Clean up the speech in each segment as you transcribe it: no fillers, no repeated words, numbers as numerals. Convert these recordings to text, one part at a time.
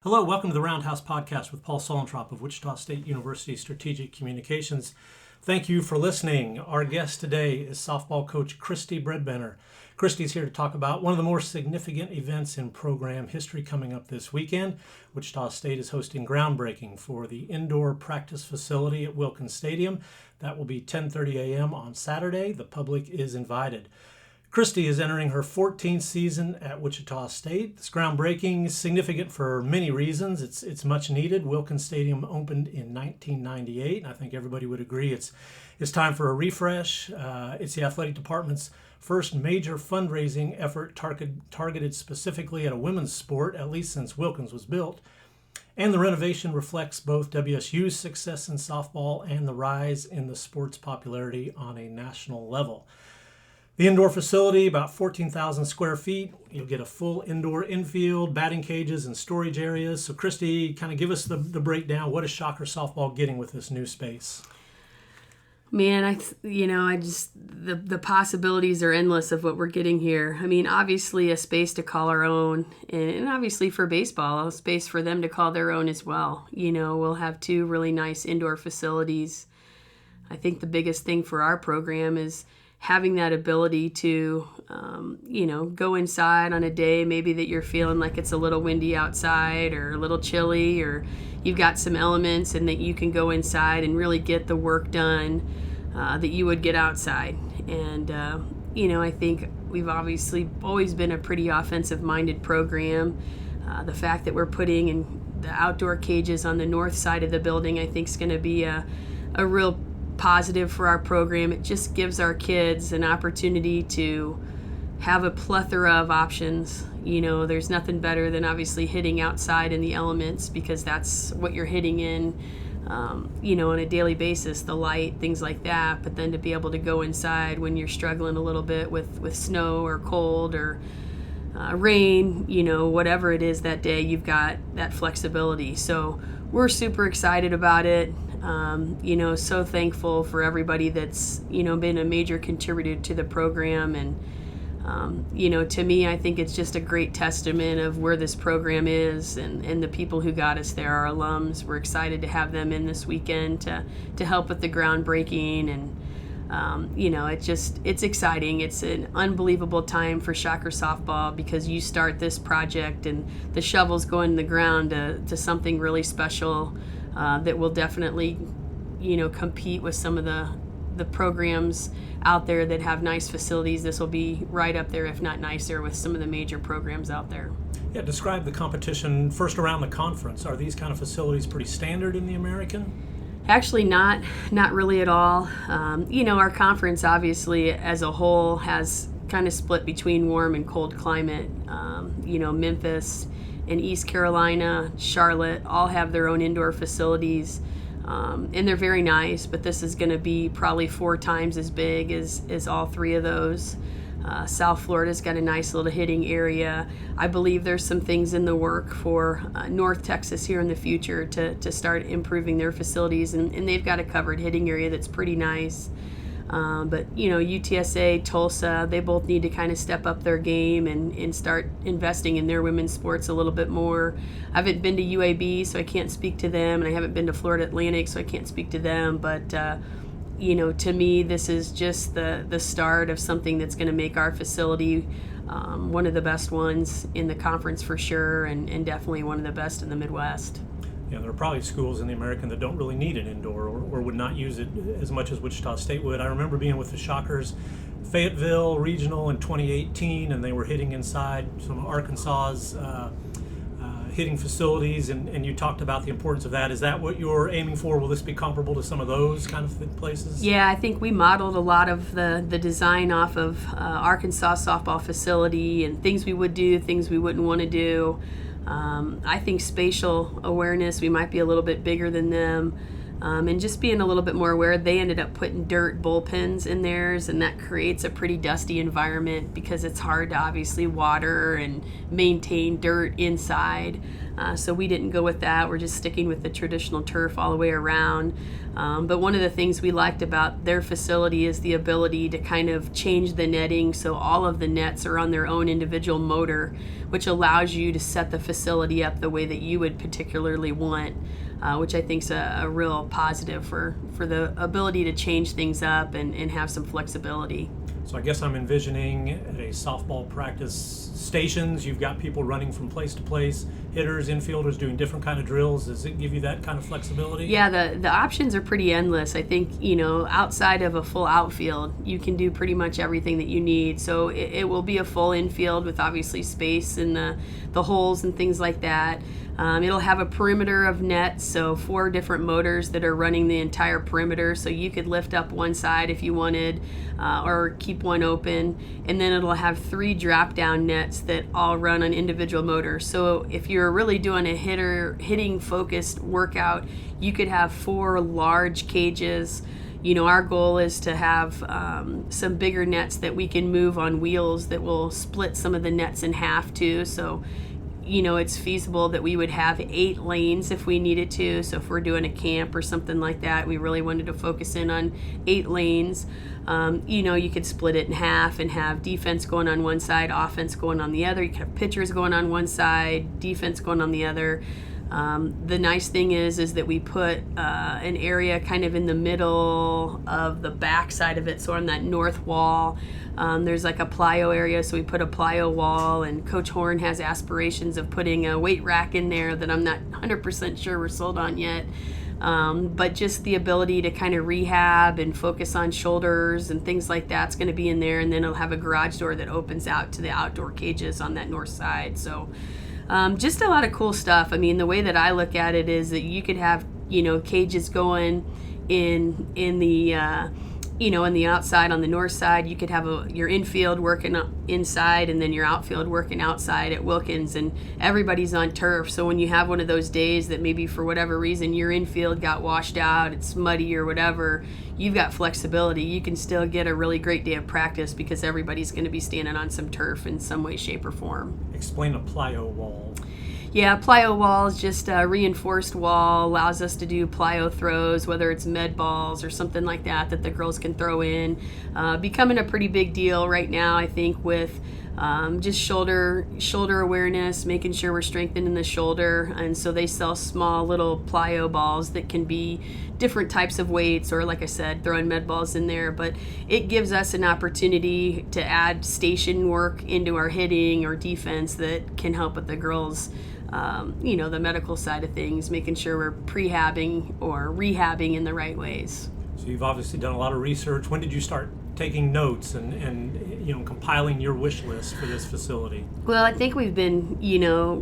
Hello, welcome to the Roundhouse podcast with Paul Solentrop of Wichita State University Strategic Communications. Thank you for listening. Our guest today is softball coach Kristi Bredbenner. Kristi's here to talk about one of the more significant events in program history coming up this weekend. Wichita State is hosting groundbreaking for the indoor practice facility at Wilkins Stadium. That will be 10:30 a.m. on Saturday. The public is invited. Kristi is entering her 14th season at Wichita State. This groundbreaking is significant for many reasons. It's much needed. Wilkins Stadium opened in 1998, and I think everybody would agree it's time for a refresh. It's the athletic department's first major fundraising effort targeted specifically at a women's sport, at least since Wilkins was built. And the renovation reflects both WSU's success in softball and the rise in the sport's popularity on a national level. The indoor facility, about 14,000 square feet. You'll get a full indoor infield, batting cages, and storage areas. So Kristi, kind of give us the breakdown. What is Shocker softball getting with this new space? Man, the possibilities are endless of what we're getting here. I mean, obviously a space to call our own, and obviously for baseball, a space for them to call their own as well. You know, we'll have two really nice indoor facilities. I think the biggest thing for our program is having that ability to, go inside on a day maybe that you're feeling like it's a little windy outside or a little chilly, or you've got some elements, and that you can go inside and really get the work done that you would get outside. And, I think we've obviously always been a pretty offensive-minded program. The fact that we're putting in the outdoor cages on the north side of the building, I think, is going to be a real positive for our program. It just gives our kids an opportunity to have a plethora of options. You know, there's nothing better than obviously hitting outside in the elements, because that's what you're hitting in, on a daily basis, the light, things like that. But then to be able to go inside when you're struggling a little bit with snow or cold or rain, whatever it is that day, you've got that flexibility. So we're super excited about it. So thankful for everybody that's, been a major contributor to the program. And, to me, I think it's just a great testament of where this program is and the people who got us there, our alums. We're excited to have them in this weekend to help with the groundbreaking. And, it's exciting. It's an unbelievable time for Shocker softball, because you start this project and the shovels go in the ground to something really special. That will definitely, compete with some of the programs out there that have nice facilities. This will be right up there, if not nicer, with some of the major programs out there. Yeah, describe the competition first around the conference. Are these kind of facilities pretty standard in the American? Actually, not really at all. Our conference, obviously, as a whole, has kind of split between warm and cold climate. Memphis and East Carolina, Charlotte, all have their own indoor facilities, and they're very nice, but this is going to be probably 4 times as big as all 3 of those. South Florida's got a nice little hitting area. I believe there's some things in the work for North Texas here in the future to start improving their facilities, and they've got a covered hitting area that's pretty nice. But UTSA, Tulsa, they both need to kind of step up their game and start investing in their women's sports a little bit more. I haven't been to UAB, so I can't speak to them, and I haven't been to Florida Atlantic, so I can't speak to them. But to me, this is just the start of something that's going to make our facility one of the best ones in the conference for sure, and definitely one of the best in the Midwest. Yeah, there are probably schools in the American that don't really need an indoor or would not use it as much as Wichita State would. I remember being with the Shockers Fayetteville Regional in 2018, and they were hitting inside some of Arkansas's hitting facilities, and you talked about the importance of that. Is that what you're aiming for? Will this be comparable to some of those kind of places? Yeah, I think we modeled a lot of the design off of Arkansas softball facility, and things we would do, things we wouldn't want to do. I think spatial awareness, we might be a little bit bigger than them, and just being a little bit more aware. They ended up putting dirt bullpens in theirs, and that creates a pretty dusty environment because it's hard to obviously water and maintain dirt inside. So we didn't go with that. We're just sticking with the traditional turf all the way around. But one of the things we liked about their facility is the ability to kind of change the netting, so all of the nets are on their own individual motor, which allows you to set the facility up the way that you would particularly want, which I think is a real positive for the ability to change things up and have some flexibility. So I guess I'm envisioning at a softball practice stations, you've got people running from place to place, hitters, infielders doing different kind of drills. Does it give you that kind of flexibility? Yeah, the options are pretty endless. I think, outside of a full outfield, you can do pretty much everything that you need. So it will be a full infield with obviously space in the holes and things like that. It'll have a perimeter of nets, so 4 different motors that are running the entire perimeter, so you could lift up one side if you wanted, or keep one open, and then it'll have 3 drop-down nets that all run on individual motors. So if you're really doing a hitting focused workout, you could have 4 large cages. Our goal is to have some bigger nets that we can move on wheels that will split some of the nets in half too. So it's feasible that we would have 8 lanes if we needed to. So if we're doing a camp or something like that, we really wanted to focus in on 8 lanes. You could split it in half and have defense going on one side, offense going on the other. You could have pitchers going on one side, defense going on the other. The nice thing is that we put an area kind of in the middle of the back side of it, so on that north wall. There's like a plyo area, so we put a plyo wall, and Coach Horn has aspirations of putting a weight rack in there that I'm not 100% sure we're sold on yet. But just the ability to kind of rehab and focus on shoulders and things like that's going to be in there, and then it'll have a garage door that opens out to the outdoor cages on that north side. So just a lot of cool stuff. I mean, the way that I look at it is that you could have, cages going in the in the outside on the north side. You could have your infield working inside and then your outfield working outside at Wilkins, and everybody's on turf. So when you have one of those days that maybe for whatever reason your infield got washed out, it's muddy or whatever, you've got flexibility. You can still get a really great day of practice because everybody's going to be standing on some turf in some way, shape, or form. Explain a plyo wall. Yeah, plyo wall is just a reinforced wall, allows us to do plyo throws, whether it's med balls or something like that the girls can throw in. Becoming a pretty big deal right now, I think, with just shoulder awareness, making sure we're strengthening the shoulder. And so they sell small little plyo balls that can be different types of weights, or like I said, throwing med balls in there. But it gives us an opportunity to add station work into our hitting or defense that can help with the girls. The medical side of things, making sure we're prehabbing or rehabbing in the right ways. So you've obviously done a lot of research. When did you start taking notes and compiling your wish list for this facility? Well, I think we've been,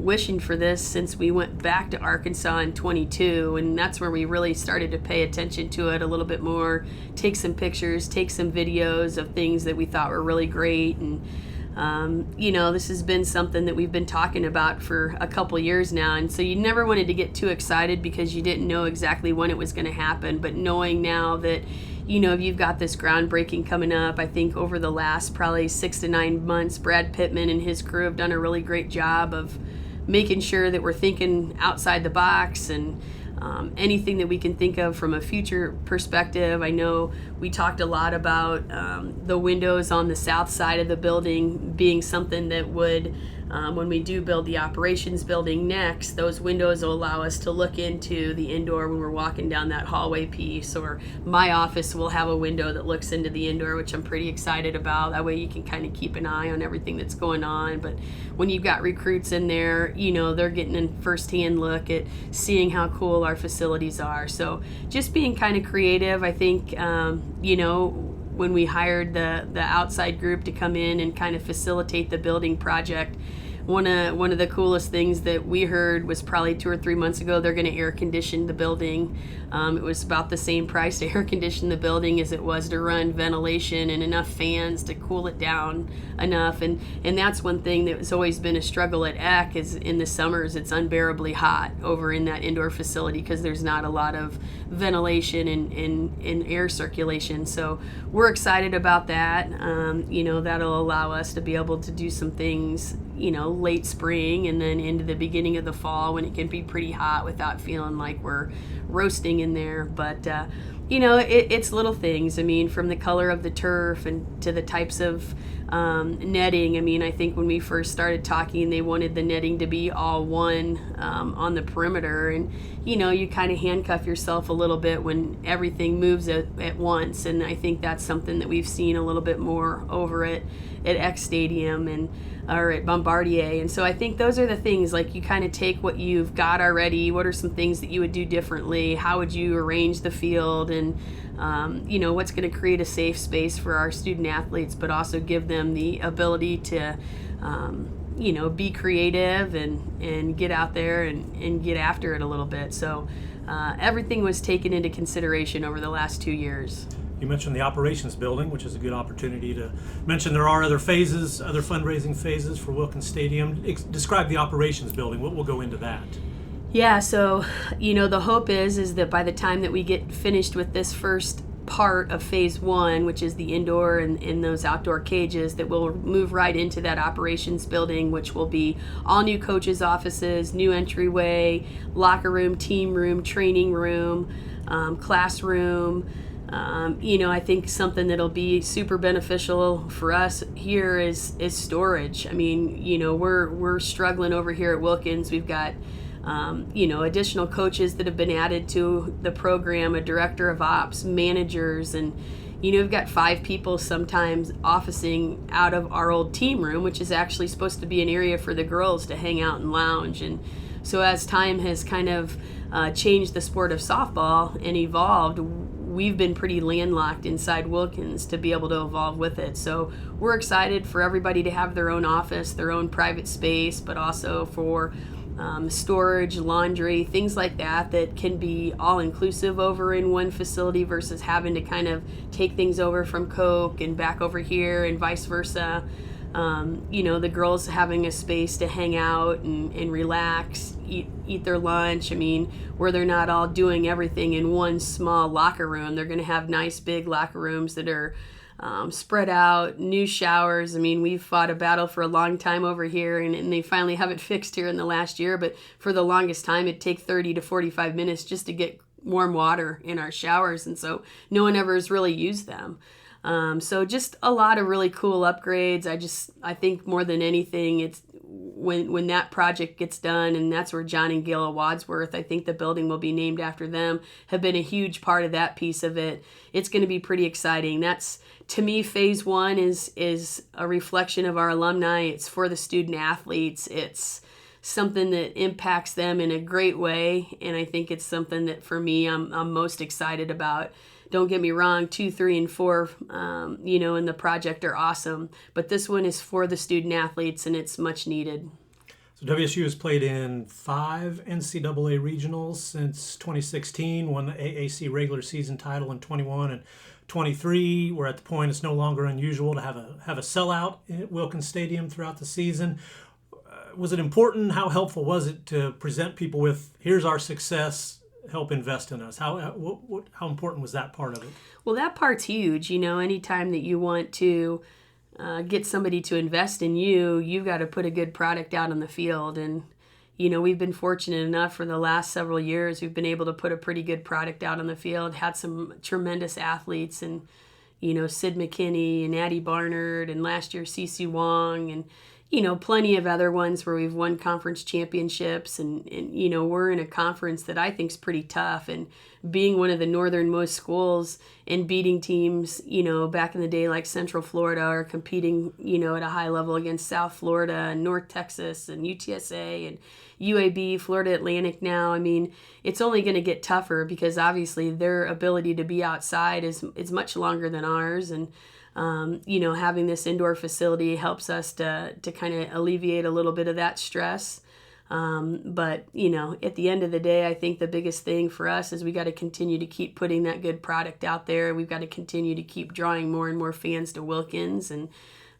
wishing for this since we went back to Arkansas in 22, and that's where we really started to pay attention to it a little bit more, take some pictures, take some videos of things that we thought were really great. And this has been something that we've been talking about for a couple years now, and so you never wanted to get too excited because you didn't know exactly when it was going to happen. But knowing now that you've got this groundbreaking coming up, I think over the last probably 6 to 9 months, Brad Pittman and his crew have done a really great job of making sure that we're thinking outside the box and anything that we can think of from a future perspective. I know we talked a lot about the windows on the south side of the building being something that would, when we do build the operations building next, those windows will allow us to look into the indoor when we're walking down that hallway piece, or my office will have a window that looks into the indoor, which I'm pretty excited about. That way you can kind of keep an eye on everything that's going on. But when you've got recruits in there, they're getting a first-hand look at seeing how cool our facilities are. So just being kind of creative, I think, when we hired the outside group to come in and kind of facilitate the building project, one of the coolest things that we heard was probably 2 or 3 months ago, they're going to air condition the building. It was about the same price to air condition the building as it was to run ventilation and enough fans to cool it down enough. And that's one thing that's always been a struggle at EC, is in the summers it's unbearably hot over in that indoor facility because there's not a lot of ventilation and air circulation. So we're excited about that. That'll allow us to be able to do some things late spring and then into the beginning of the fall when it can be pretty hot without feeling like we're roasting in there. But it's little things. I mean, from the color of the turf and to the types of netting. I mean, I think when we first started talking, they wanted the netting to be all one on the perimeter. And, you kind of handcuff yourself a little bit when everything moves at once. And I think that's something that we've seen a little bit more over at X Stadium or at Bombardier. And so I think those are the things, like you kind of take what you've got already. What are some things that you would do differently? How would you arrange the field? And what's going to create a safe space for our student athletes, but also give them the ability to, be creative and get out there and get after it a little bit. So everything was taken into consideration over the last 2 years. You mentioned the operations building, which is a good opportunity to mention there are other phases, other fundraising phases for Wilkins Stadium. Describe the operations building. We'll go into that. Yeah, so, the hope is that by the time that we get finished with this first part of phase 1, which is the indoor and those outdoor cages, that we'll move right into that operations building, which will be all new coaches' offices, new entryway, locker room, team room, training room, classroom. I think something that'll be super beneficial for us here is storage. I mean, we're struggling over here at Wilkins. We've got additional coaches that have been added to the program, a director of ops, managers, and we've got 5 people sometimes officing out of our old team room, which is actually supposed to be an area for the girls to hang out and lounge. And so as time has kind of changed the sport of softball and evolved, we've been pretty landlocked inside Wilkins to be able to evolve with it. So we're excited for everybody to have their own office, their own private space, but also for storage, laundry, things like that can be all inclusive over in one facility versus having to kind of take things over from Coke and back over here and vice versa. The girls having a space to hang out and relax, eat their lunch. I mean, where they're not all doing everything in one small locker room. They're going to have nice big locker rooms that are spread out, new showers. I mean, we've fought a battle for a long time over here, and they finally have it fixed here in the last year. But for the longest time, it'd take 30 to 45 minutes just to get warm water in our showers. And so no one ever has really used them. So just a lot of really cool upgrades. I think more than anything, it's when that project gets done, and that's where John and Gail Wadsworth, I think the building will be named after them, have been a huge part of that piece of it. It's going to be pretty exciting. That's, to me, phase 1 is a reflection of our alumni. It's for the student athletes. It's something that impacts them in a great way, and I think it's something that for me I'm most excited about. Don't get me wrong, 2, 3, and 4, in the project are awesome, but this one is for the student athletes, and it's much needed. So WSU has played in 5 NCAA regionals since 2016, won the AAC regular season title in 21 and 23. We're at the point it's no longer unusual to have a sellout at Wilkins Stadium throughout the season. Was it important? How helpful was it to present people with, here's our success, help invest in us? How important was that part of it? Well, that part's huge. Anytime that you want to get somebody to invest in you, you've got to put a good product out on the field. And, we've been fortunate enough for the last several years, we've been able to put a pretty good product out on the field, had some tremendous athletes, and, Sid McKinney and Addie Barnard, and last year CeCe Wong, and, plenty of other ones where we've won conference championships, and we're in a conference that I think is pretty tough, and being one of the northernmost schools and beating teams, back in the day like Central Florida, or competing, at a high level against South Florida and North Texas and UTSA and UAB, Florida Atlantic now. I mean, it's only going to get tougher because obviously their ability to be outside is much longer than ours, and having this indoor facility helps us to kind of alleviate a little bit of that stress. But at the end of the day, I think the biggest thing for us is we got to continue to keep putting that good product out there. We've got to continue to keep drawing more and more fans to Wilkins, and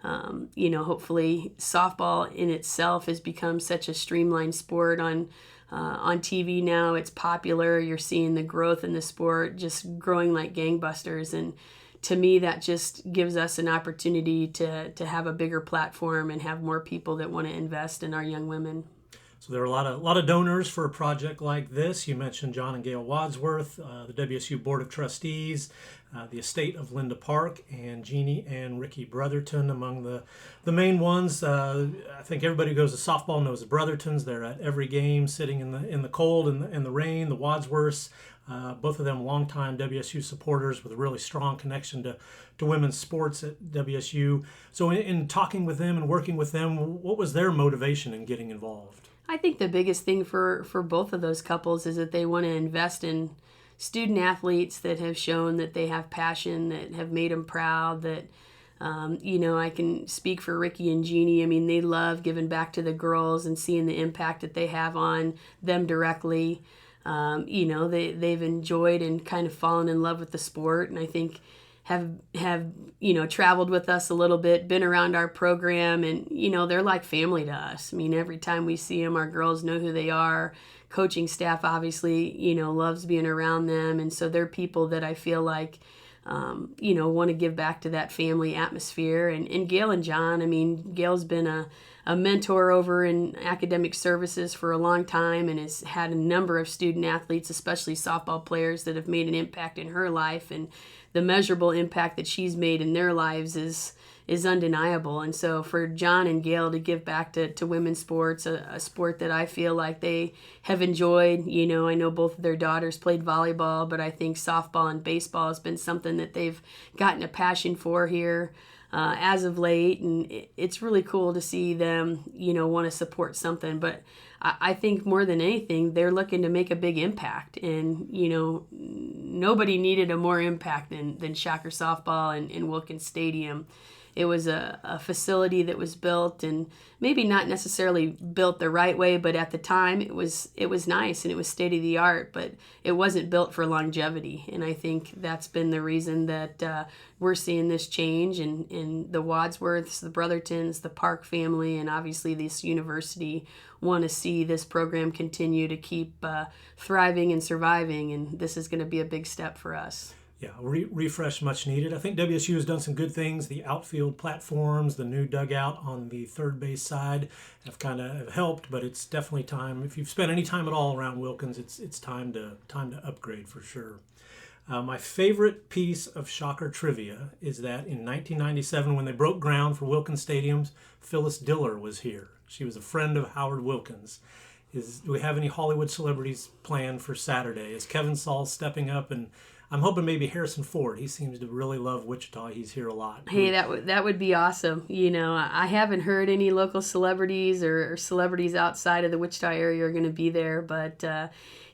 hopefully softball in itself has become such a streamlined sport on TV now. It's popular. You're seeing the growth in the sport just growing like gangbusters, and to me, that just gives us an opportunity to have a bigger platform and have more people that want to invest in our young women. So there are a lot of donors for a project like this. You mentioned John and Gail Wadsworth, the WSU Board of Trustees, the estate of Linda Park, and Jeannie and Ricky Brotherton among the main ones. I think everybody who goes to softball knows the Brothertons. They're at every game, sitting in the cold and the rain. The Wadsworths, both of them longtime WSU supporters with a really strong connection to women's sports at WSU. So in talking with them and working with them, what was their motivation in getting involved? I think the biggest thing for both of those couples is that they want to invest in student athletes that have shown that they have passion, that have made them proud, that, I can speak for Ricky and Jeannie. I mean, they love giving back to the girls and seeing the impact that they have on them directly. They've enjoyed and kind of fallen in love with the sport, and I think have traveled with us a little bit, been around our program, and they're like family to us. I mean, every time we see them, our girls know who they are. Coaching staff obviously loves being around them, and so they're people that I feel like want to give back to that family atmosphere. And Gail and John, I mean, Gail's been a mentor over in academic services for a long time and has had a number of student athletes, especially softball players, that have made an impact in her life, and the measurable impact that she's made in their lives is undeniable. And so for John and Gail to give back to women's sports, a sport that I feel like they have enjoyed, I know both of their daughters played volleyball, but I think softball and baseball has been something that they've gotten a passion for here as of late. And it's really cool to see them, want to support something. But I think more than anything, they're looking to make a big impact. And, nobody needed a more impact than Shocker Softball and Wilkins Stadium. It was a facility that was built, and maybe not necessarily built the right way, but at the time it was nice and it was state of the art, but it wasn't built for longevity. And I think that's been the reason that we're seeing this change in the Wadsworths, the Brothertons, the Park family, and obviously this university want to see this program continue to keep thriving and surviving, and this is going to be a big step for us. Yeah, refresh much needed. I think WSU has done some good things. The outfield platforms, the new dugout on the third base side have kind of helped, but it's definitely time. If you've spent any time at all around Wilkins, it's time to upgrade for sure. My favorite piece of Shocker trivia is that in 1997, when they broke ground for Wilkins Stadium, Phyllis Diller was here. She was a friend of Howard Wilkins. Do we have any Hollywood celebrities planned for Saturday? Is Kevin Saul stepping up? And I'm hoping maybe Harrison Ford. He seems to really love Wichita. He's here a lot. Hey, that would be awesome. I haven't heard any local celebrities or celebrities outside of the Wichita area are going to be there, but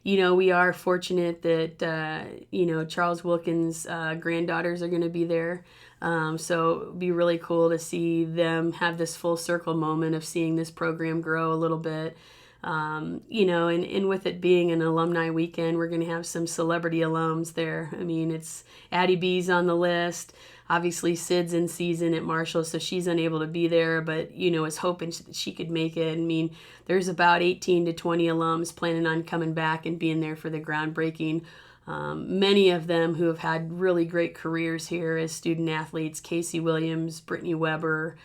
we are fortunate that Charles Wilkins' granddaughters are going to be there. So it'd be really cool to see them have this full circle moment of seeing this program grow a little bit. And with it being an alumni weekend, we're going to have some celebrity alums there. I mean, it's Addie B's on the list. Obviously, Sid's in season at Marshall, so she's unable to be there, but, is hoping that she could make it. I mean, there's about 18 to 20 alums planning on coming back and being there for the groundbreaking. Many of them who have had really great careers here as student athletes: Casey Williams, Brittany Weber.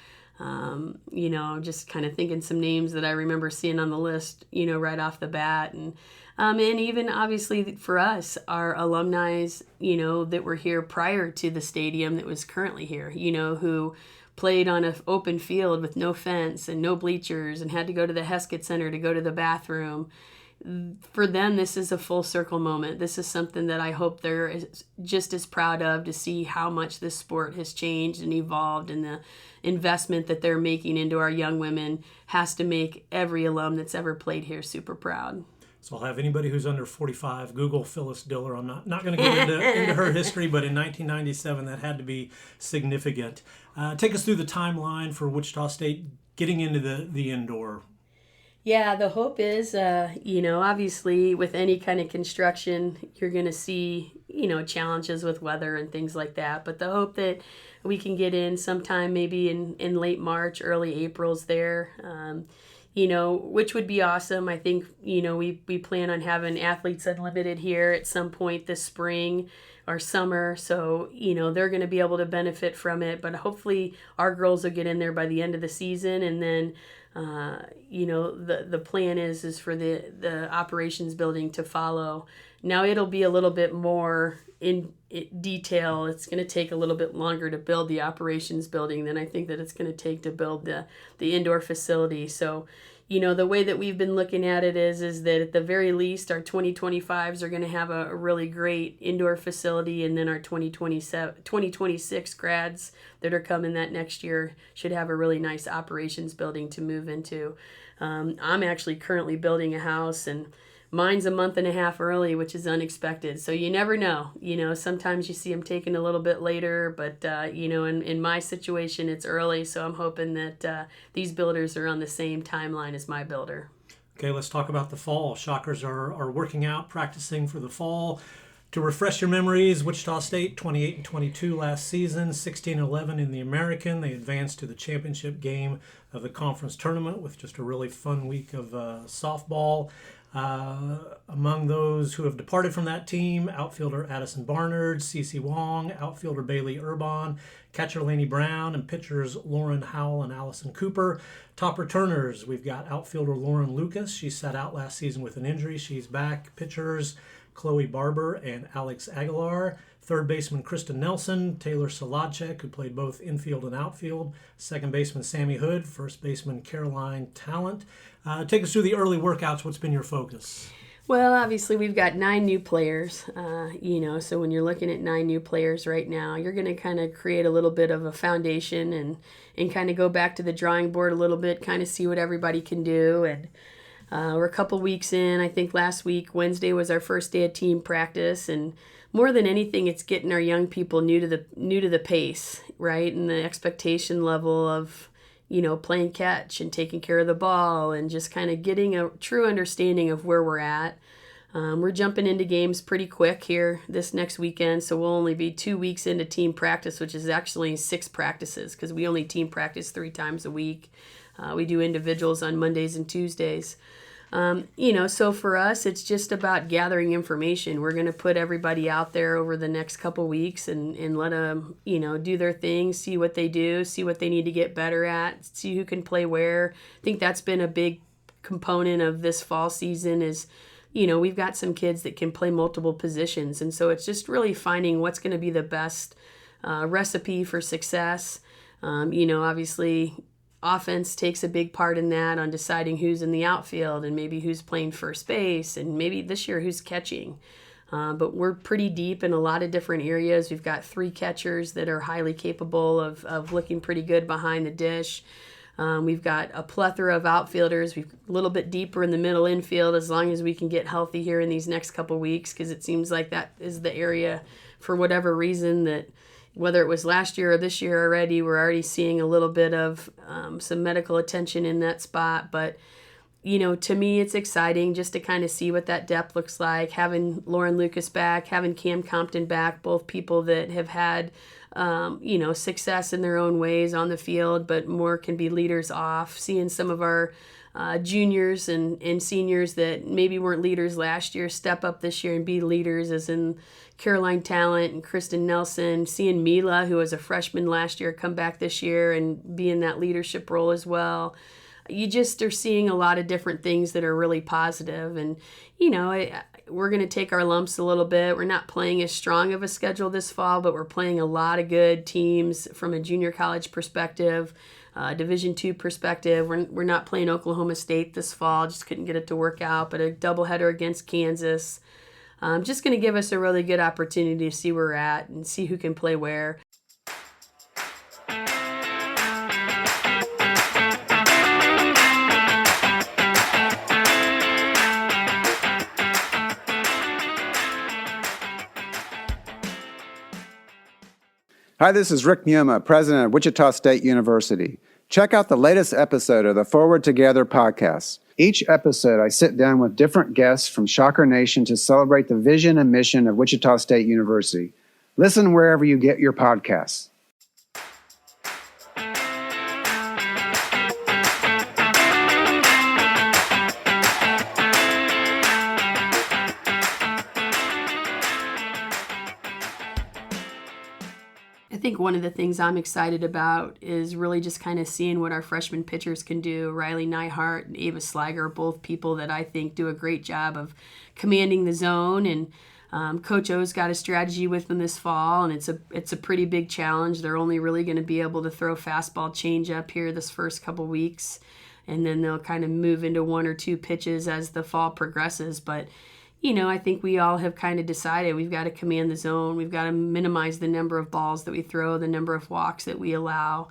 Just kind of thinking some names that I remember seeing on the list, right off the bat. And even obviously for us, our alumni, that were here prior to the stadium that was currently here, who played on an open field with no fence and no bleachers and had to go to the Heskett Center to go to the bathroom. For them, this is a full circle moment. This is something that I hope they're just as proud of, to see how much this sport has changed and evolved, and the investment that they're making into our young women has to make every alum that's ever played here super proud. So I'll have anybody who's under 45 Google Phyllis Diller. I'm not going to get into her history, but in 1997 that had to be significant. Take us through the timeline for Wichita State getting into the indoor. Yeah, the hope is, obviously with any kind of construction, you're going to see, challenges with weather and things like that. But the hope that we can get in sometime maybe in late March, early April's there. which would be awesome. I think, we plan on having Athletes Unlimited here at some point this spring or summer. So, they're going to be able to benefit from it. But hopefully our girls will get in there by the end of the season. And then, the plan is for the operations building to follow. Now it'll be a little bit more in detail. It's going to take a little bit longer to build the operations building than I think that it's going to take to build the indoor facility. So, the way that we've been looking at it is that at the very least, our 2025s are going to have a really great indoor facility, and then our 2026 grads that are coming that next year should have a really nice operations building to move into. I'm actually currently building a house, and mine's a month and a half early, which is unexpected. So you never know. Sometimes you see them taking a little bit later, but, in my situation, it's early. So I'm hoping that these builders are on the same timeline as my builder. Okay, let's talk about the fall. Shockers are working out, practicing for the fall. To refresh your memories, Wichita State 28-22 last season, 16-11 in the American. They advanced to the championship game of the conference tournament with just a really fun week of softball. Among those who have departed from that team, outfielder Addison Barnard, Cece Wong, outfielder Bailey Urbon, catcher Laney Brown, and pitchers Lauren Howell and Allison Cooper. Top returners, we've got outfielder Lauren Lucas. She sat out last season with an injury. She's back. Pitchers Chloe Barber and Alex Aguilar. Third baseman Kristen Nelson, Taylor Solodchek, who played both infield and outfield. Second baseman Sammy Hood, first baseman Caroline Talent. Take us through the early workouts. What's been your focus? Well, obviously we've got 9 new players, so when you're looking at 9 new players right now, you're going to kind of create a little bit of a foundation and kind of go back to the drawing board a little bit, kind of see what everybody can do. And we're a couple weeks in. I think last week, Wednesday, was our first day of team practice, and more than anything, it's getting our young people new to the pace, right? And the expectation level of, playing catch and taking care of the ball and just kind of getting a true understanding of where we're at. We're jumping into games pretty quick here this next weekend, so we'll only be 2 weeks into team practice, which is actually 6 practices because we only team practice 3 times a week. We do individuals on Mondays and Tuesdays. So for us, it's just about gathering information. We're going to put everybody out there over the next couple weeks and let them, do their thing, see what they do, see what they need to get better at, see who can play where. I think that's been a big component of this fall season is, we've got some kids that can play multiple positions. And so it's just really finding what's going to be the best recipe for success. Obviously, offense takes a big part in that, on deciding who's in the outfield and maybe who's playing first base and maybe this year who's catching. But we're pretty deep in a lot of different areas. We've got 3 catchers that are highly capable of looking pretty good behind the dish. We've got a plethora of outfielders. We're a little bit deeper in the middle infield as long as we can get healthy here in these next couple weeks, because it seems like that is the area, for whatever reason, that whether it was last year or this year already, we're already seeing a little bit of some medical attention in that spot. But, to me, it's exciting just to kind of see what that depth looks like. Having Lauren Lucas back, having Cam Compton back, both people that have had, success in their own ways on the field, but more can be leaders off. Seeing some of our juniors and seniors that maybe weren't leaders last year step up this year and be leaders, as in Caroline Talent and Kristen Nelson. Seeing Mila, who was a freshman last year, come back this year and be in that leadership role as well. You just are seeing a lot of different things that are really positive. And, we're going to take our lumps a little bit. We're not playing as strong of a schedule this fall, but we're playing a lot of good teams from a junior college perspective. Division II perspective. We're not playing Oklahoma State this fall, just couldn't get it to work out, but a doubleheader against Kansas. Just going to give us a really good opportunity to see where we're at and see who can play where. Hi, this is Rick Muma, president of Wichita State University. Check out the latest episode of the Forward Together podcast. Each episode, I sit down with different guests from Shocker Nation to celebrate the vision and mission of Wichita State University. Listen wherever you get your podcasts. I think one of the things I'm excited about is really just kind of seeing what our freshman pitchers can do. Riley Neihart and Ava Slager are both people that I think do a great job of commanding the zone, and Coach O's got a strategy with them this fall, and it's a pretty big challenge. They're only really going to be able to throw fastball changeup here this first couple weeks, and then they'll kind of move into one or two pitches as the fall progresses. But I think we all have kind of decided we've got to command the zone. We've got to minimize the number of balls that we throw, the number of walks that we allow.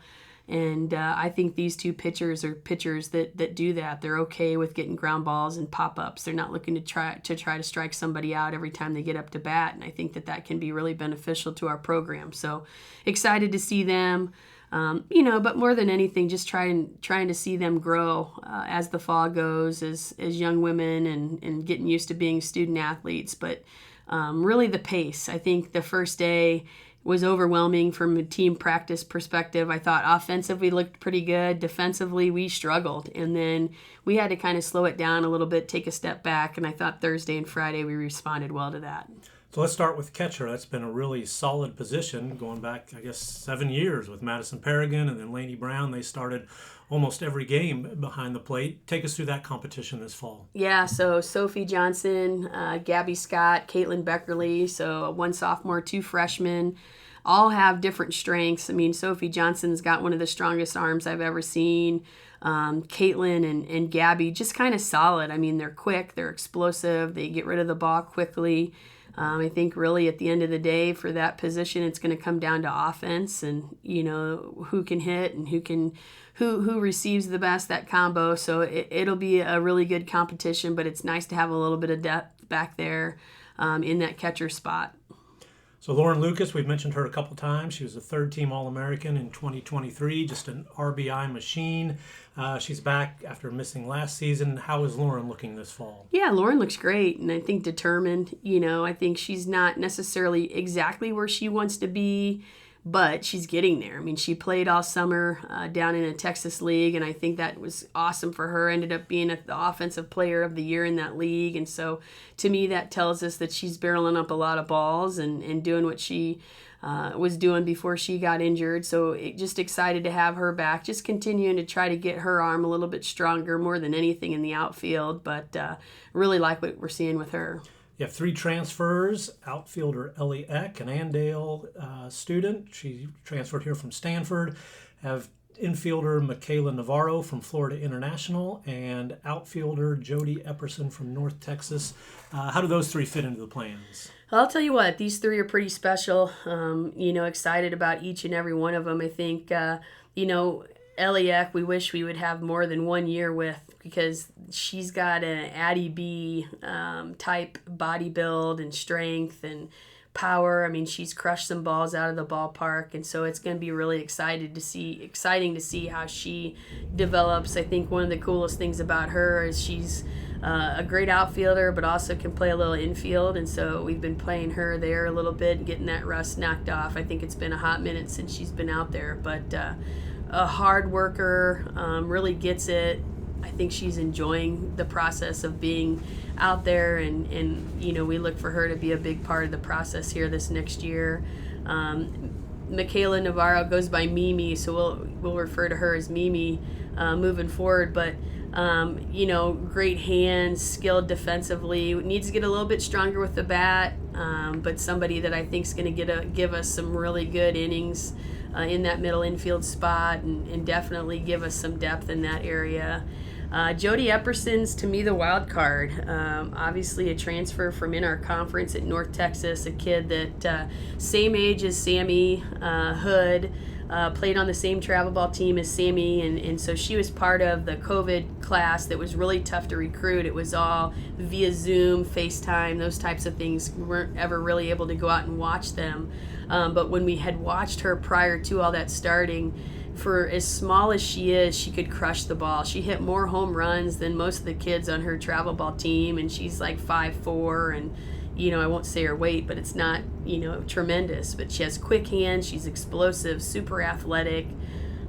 And I think these two pitchers are pitchers that do that. They're okay with getting ground balls and pop-ups. They're not looking to try to strike somebody out every time they get up to bat. And I think that can be really beneficial to our program. So excited to see them. But more than anything, just trying to see them grow as the fall goes, as young women and getting used to being student athletes. But really the pace. I think the first day was overwhelming from a team practice perspective. I thought offensively looked pretty good. Defensively, we struggled. And then we had to kind of slow it down a little bit, take a step back. And I thought Thursday and Friday we responded well to that. So let's start with catcher. That's been a really solid position going back, 7 years with Madison Paragon and then Laney Brown. They started almost every game behind the plate. Take us through that competition this fall. Yeah, so Sophie Johnson, Gabby Scott, Caitlin Beckerly, so one sophomore, two freshmen, all have different strengths. I mean, Sophie Johnson's got one of the strongest arms I've ever seen. Caitlin and Gabby just kind of solid. I mean, they're quick, they're explosive, they get rid of the ball quickly. I think really at the end of the day for that position, it's going to come down to offense and, who can hit and who receives the best, that combo. So it'll be a really good competition, but it's nice to have a little bit of depth back there in that catcher spot. So Lauren Lucas, we've mentioned her a couple times. She was a third-team All-American in 2023, just an RBI machine. She's back after missing last season. How is Lauren looking this fall? Yeah, Lauren looks great, and I think determined. I think she's not necessarily exactly where she wants to be, but she's getting there. I mean, she played all summer down in a Texas league, and I think that was awesome for her. Ended up being the offensive player of the year in that league, and so to me that tells us that she's barreling up a lot of balls and doing what she was doing before she got injured. So just excited to have her back, just continuing to try to get her arm a little bit stronger more than anything in the outfield, but really like what we're seeing with her. You have three transfers, outfielder Ellie Eck, an Andale student. She transferred here from Stanford. Have infielder Michaela Navarro from Florida International and outfielder Jody Epperson from North Texas. How do those three fit into the plans? I'll tell you what, these three are pretty special. Excited about each and every one of them. I think, Ellie Eck, we wish we would have more than 1 year with, because she's got an Addie B type body build and strength and power. I mean, she's crushed some balls out of the ballpark, and so it's going to be really exciting to see how she develops. I think one of the coolest things about her is she's a great outfielder, but also can play a little infield, and so we've been playing her there a little bit and getting that rust knocked off. I think it's been a hot minute since she's been out there, but a hard worker, really gets it. I think she's enjoying the process of being out there, and we look for her to be a big part of the process here this next year. Michaela Navarro goes by Mimi, so we'll refer to her as Mimi moving forward, but great hands, skilled defensively, needs to get a little bit stronger with the bat, but somebody that I think is going to give us some really good innings in that middle infield spot and definitely give us some depth in that area. Jody Epperson's, to me, the wild card. Obviously a transfer from in our conference at North Texas, a kid that same age as Sammy Hood, played on the same travel ball team as Sammy, and so she was part of the COVID class that was really tough to recruit. It was all via Zoom, FaceTime, those types of things. We weren't ever really able to go out and watch them. But when we had watched her prior to all that starting, for as small as she is, she could crush the ball. She hit more home runs than most of the kids on her travel ball team, and she's like 5'4", and I won't say her weight, but it's not tremendous. But she has quick hands, she's explosive, super athletic.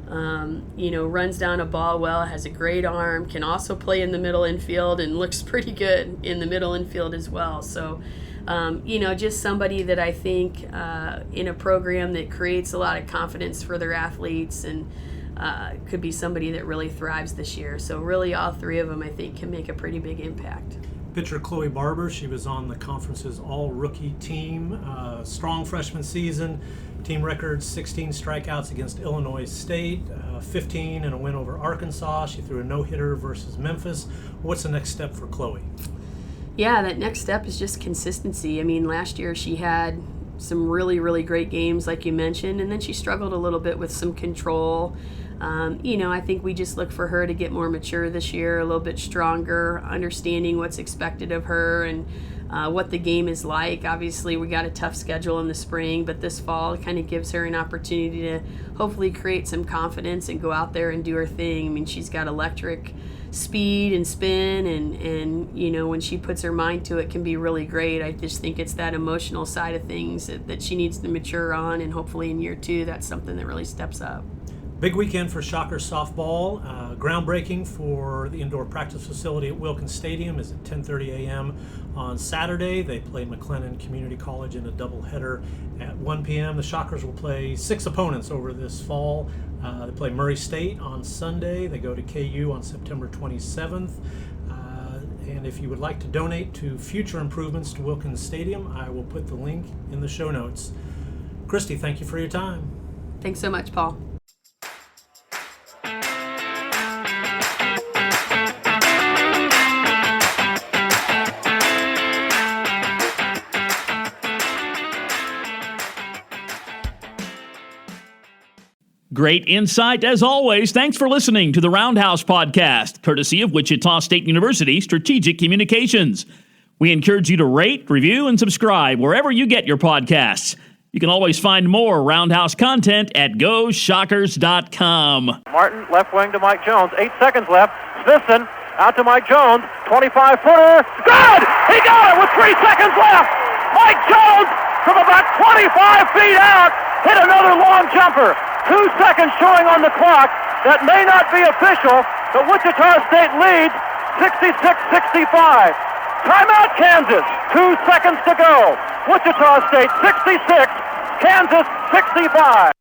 Runs down a ball well, has a great arm, can also play in the middle infield and looks pretty good in the middle infield as well. So, just somebody that I think in a program that creates a lot of confidence for their athletes and could be somebody that really thrives this year. So really all three of them, I think, can make a pretty big impact. Pitcher Chloe Barber, she was on the conference's all-rookie team. Strong freshman season, team record 16 strikeouts against Illinois State, 15 and a win over Arkansas. She threw a no-hitter versus Memphis. What's the next step for Chloe? Yeah, that next step is just consistency. I mean, last year she had some really, really great games, like you mentioned, and then she struggled a little bit with some control. I think we just look for her to get more mature this year, a little bit stronger, understanding what's expected of her and what the game is like. Obviously, we got a tough schedule in the spring, but this fall kind of gives her an opportunity to hopefully create some confidence and go out there and do her thing. I mean, she's got electric speed and spin, and when she puts her mind to it, can be really great. I just think it's that emotional side of things that she needs to mature on, and hopefully in year 2, that's something that really steps up. Big weekend for Shocker softball. Groundbreaking for the indoor practice facility at Wilkins Stadium is at 10:30 a.m. on Saturday. They play McLennan Community College in a doubleheader at 1 p.m. The Shockers will play 6 opponents over this fall. They play Murray State on Sunday. They go to KU on September 27th. And if you would like to donate to future improvements to Wilkins Stadium, I will put the link in the show notes. Kristi, thank you for your time. Thanks so much, Paul. Great insight as always. Thanks for listening to the Roundhouse podcast, courtesy of Wichita State University Strategic Communications. We encourage you to rate, review, and subscribe wherever you get your podcasts. You can always find more Roundhouse content at GoShockers.com. Martin, left wing to Mike Jones. 8 seconds left. Smithson out to Mike Jones. 25-footer. Good! He got it with 3 seconds left. Mike Jones from about 25 feet out hit another long jumper. 2 seconds showing on the clock. That may not be official, but Wichita State leads 66-65. Timeout, Kansas. 2 seconds to go. Wichita State 66, Kansas 65.